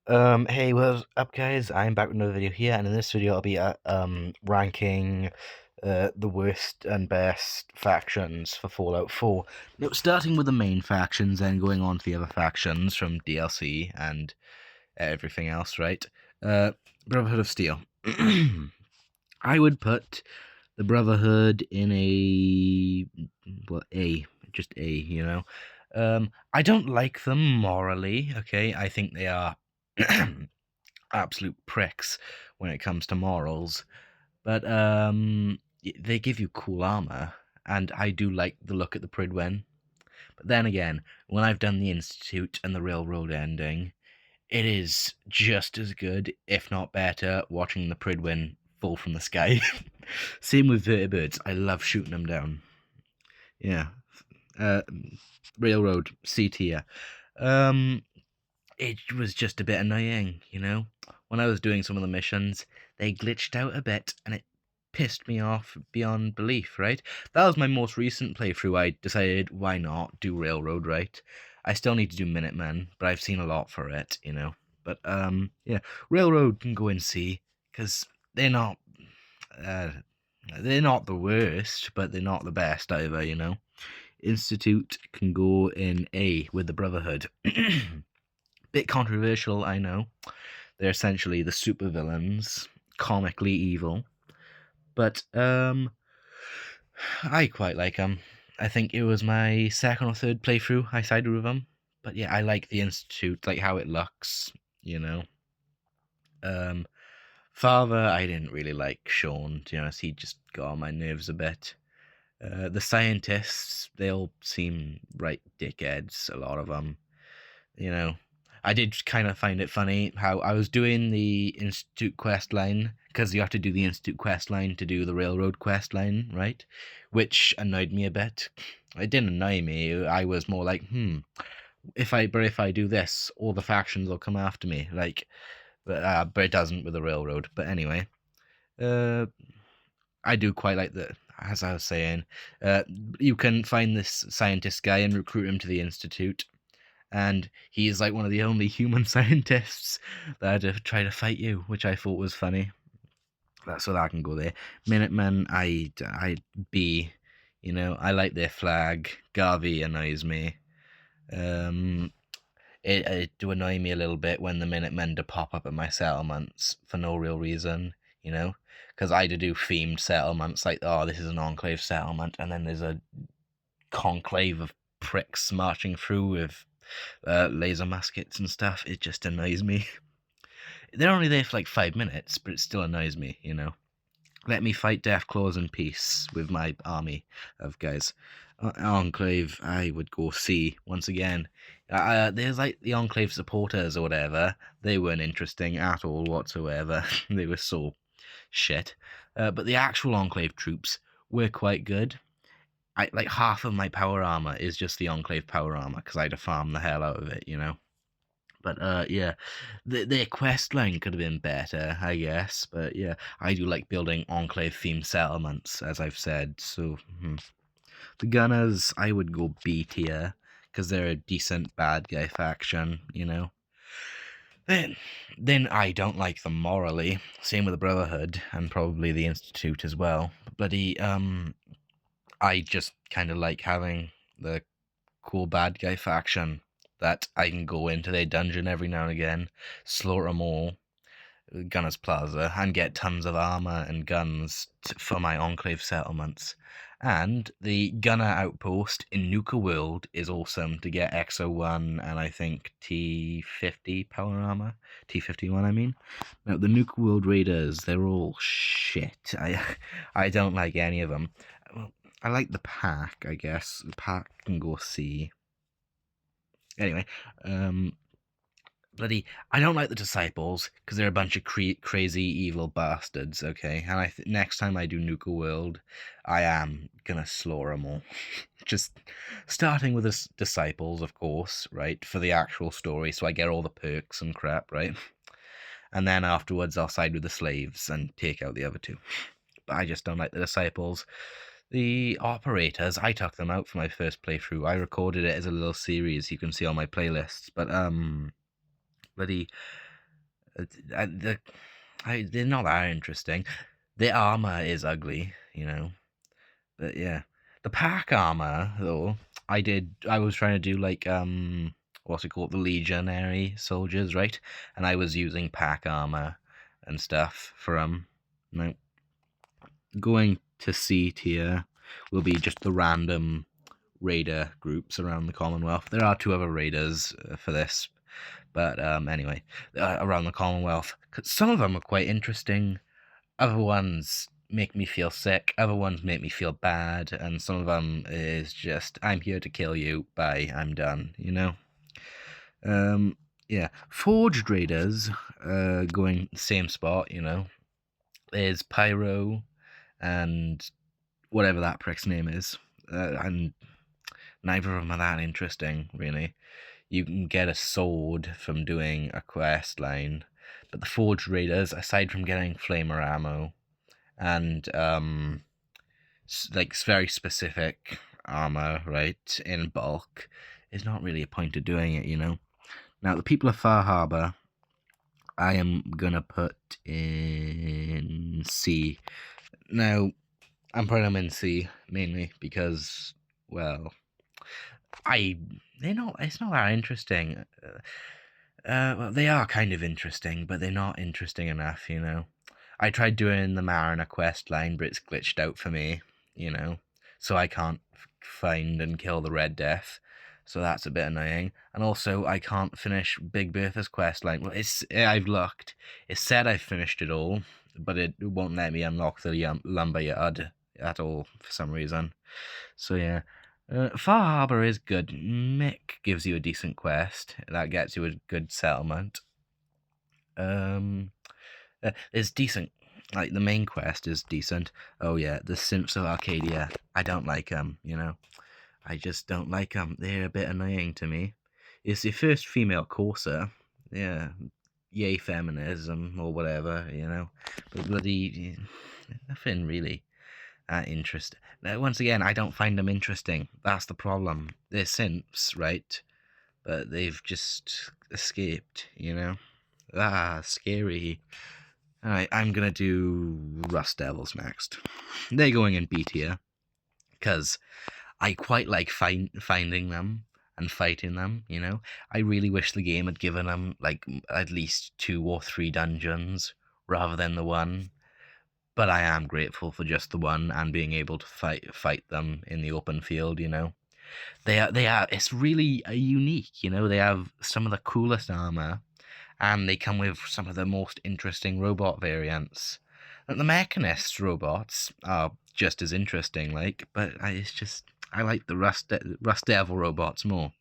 Hey, what's up, guys? I'm back with another video here, and in this video, I'll be ranking the worst and best factions for Fallout 4. Now, starting with the main factions, then going on to the other factions from DLC and everything else, right? Brotherhood of Steel. I would put the Brotherhood in just A, you know. I don't like them morally, okay? I think they are absolute pricks when it comes to morals, but they give you cool armor, and I do like the look at the Pridwen. But then again, when I've done the Institute and the Railroad ending, it is just as good, if not better, watching the Pridwen fall from the sky. Same with vertibirds. I love shooting them down. Yeah. Uh, Railroad, C tier. Um, it was just a bit annoying, you know? When I was doing some of the missions, they glitched out a bit, and it pissed me off beyond belief, right? That was my most recent playthrough. I decided, why not do Railroad, right? I still need to do Minutemen, but I've seen a lot for it, you know? But, yeah, Railroad can go in C, because they're not, uh, they're not the worst, but they're not the best either, you know? Institute can go in A with the Brotherhood. Bit controversial, I know. They're essentially the supervillains, comically evil, but I quite like them. I think it was my second or third playthrough I sided with them, but yeah, I like the Institute, like how it looks, you know. Um, Father, I didn't really like Sean. To be honest, he just got on my nerves a bit. The scientists, they all seem right dickheads. A lot of them, you know. I did kind of find it funny how I was doing the Institute quest line, because you have to do the Institute quest line to do the Railroad quest line, right? Which annoyed me a bit. It didn't annoy me. I was more like, if I do this, all the factions will come after me. Like, but it doesn't with the Railroad. But anyway, uh, I do quite like the. As I was saying, you can find this scientist guy and recruit him to the Institute, and he's like one of the only human scientists that try to fight you, which I thought was funny. So that can go there. Minutemen, I B, you know, I like their flag. Garvey annoys me. Um, it do annoy me a little bit when the Minutemen do pop up at my settlements for no real reason, you know, because I do themed settlements like, oh, this is an enclave settlement, and then there's a conclave of pricks marching through with laser muskets and stuff. It just annoys me. They're only there for like 5 minutes, but it still annoys me, you know. Let me fight Deathclaws in peace with my army of guys. Enclave, I would go C once again. There's like the Enclave supporters or whatever. They weren't interesting at all whatsoever. They were so shit. But the actual Enclave troops were quite good. I like half of my power armor is just the Enclave power armor because I had to farm the hell out of it, you know. But yeah, their quest line could have been better, I guess. But yeah, I do like building Enclave themed settlements, as I've said. So the Gunners, I would go B tier because they're a decent bad guy faction, you know. Then, then I don't like them morally. Same with the Brotherhood and probably the Institute as well. Bloody I just kind of like having the cool bad guy faction that I can go into their dungeon every now and again, slaughter them all, Gunner's Plaza, and get tons of armor and guns for my Enclave settlements. And the Gunner Outpost in Nuka World is awesome to get XO1 and I think T50 power armor. T51, I mean. Now, the Nuka World Raiders, they're all shit. I don't like any of them. Well, I like the pack, I guess. The pack can go C. Anyway, bloody, I don't like the disciples because they're a bunch of crazy evil bastards. Okay, and next time I do Nuka World, I am gonna slaughter them all. Just starting with the disciples, of course, right, for the actual story, so I get all the perks and crap, right. And then afterwards, I'll side with the slaves and take out the other two. But I just don't like the disciples. The operators, I took them out for my first playthrough. I recorded it as a little series you can see on my playlists. But bloody They're not that interesting. The armor is ugly, but yeah, the pack armor though. I was trying to do like what's it called, the legionary soldiers, right? And I was using pack armor and stuff for no, going to C tier will be just the random raider groups around the Commonwealth. There are two other raiders for this, but anyway, around the Commonwealth. 'Cause some of them are quite interesting. Other ones make me feel sick. Other ones make me feel bad, and some of them is just I'm here to kill you. Bye. I'm done. Yeah. Forged raiders. Going same spot. There's Pyro and whatever that prick's name is, and neither of them are that interesting, really. You can get a sword from doing a quest line, but the Forged Raiders, aside from getting flamer ammo and like very specific armor, right, in bulk, is not really a point of doing it. Now, the people of Far Harbor, I am gonna put in C. Now, I'm putting them in C mainly because, well, it's not that interesting. Well, they are kind of interesting, but they're not interesting enough. I tried doing the Mariner quest line, but it's glitched out for me, you know, so I can't find and kill the Red Death. So that's a bit annoying. And also, I can't finish Big Bertha's quest line. Well, I've looked. It said I finished it all, but it won't let me unlock the lumberyard at all for some reason. So yeah, Far Harbor is good. Mick gives you a decent quest that gets you a good settlement. It's decent. Like the main quest is decent. Oh yeah, the Simps of Arcadia. I don't like them. I just don't like them. They're a bit annoying to me. It's the first female courser. Yeah, yay feminism or whatever. But bloody nothing really interesting. Now, once again, I don't find them interesting. That's the problem. They're synths, right? But they've just escaped. Scary. Alright, I'm gonna do Rust Devils next. They're going in B tier, because I quite like finding them and fighting them. I really wish the game had given them, like, at least 2 or 3 dungeons rather than the one. But I am grateful for just the one and being able to fight them in the open field. They are it's really unique. They have some of the coolest armor, and they come with some of the most interesting robot variants. And the Mechanist robots are just as interesting, but I like the Rust Devil robots more.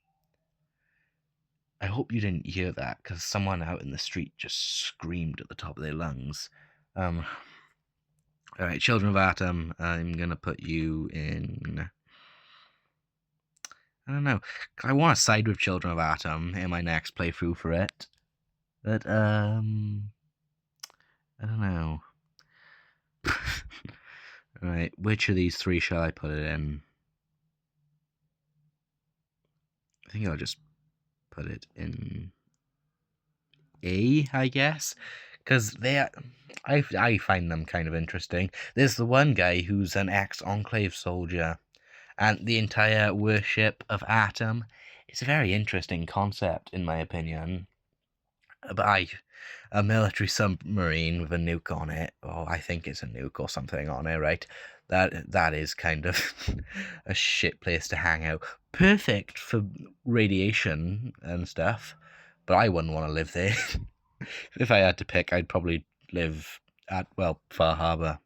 I hope you didn't hear that, because someone out in the street just screamed at the top of their lungs. Alright, Children of Atom, I'm gonna put you in... I don't know. I want to side with Children of Atom in my next playthrough for it. But, I don't know. Alright, which of these 3 shall I put it in? I think I'll just put it in A, I guess. Because I find them kind of interesting. There's the one guy who's an ex-Enclave soldier, and the entire worship of Atom. It's a very interesting concept, in my opinion. But a military submarine with a nuke on it, I think it's a nuke or something on it, right? That is kind of a shit place to hang out. Perfect for radiation and stuff, but I wouldn't want to live there. If I had to pick, I'd probably live at, Far Harbor,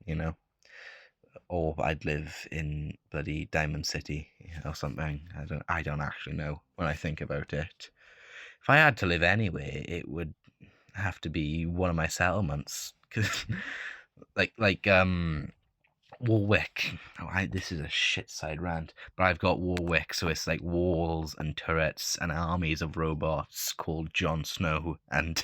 or I'd live in bloody Diamond City or something. I don't actually know when I think about it. If I had to live anywhere, it would have to be one of my settlements, because like Warwick. This is a shit side rant, but I've got Warwick, so it's like walls and turrets and armies of robots called Jon Snow and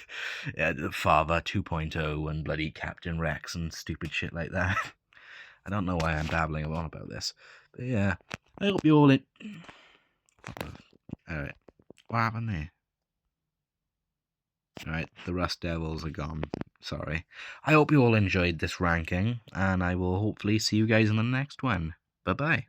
Father 2.0 and bloody Captain Rex and stupid shit like that. I don't know why I'm babbling on about this, but yeah, I hope you all Alright, what happened there? Alright, the Rust Devils are gone. Sorry. I hope you all enjoyed this ranking, and I will hopefully see you guys in the next one. Bye-bye.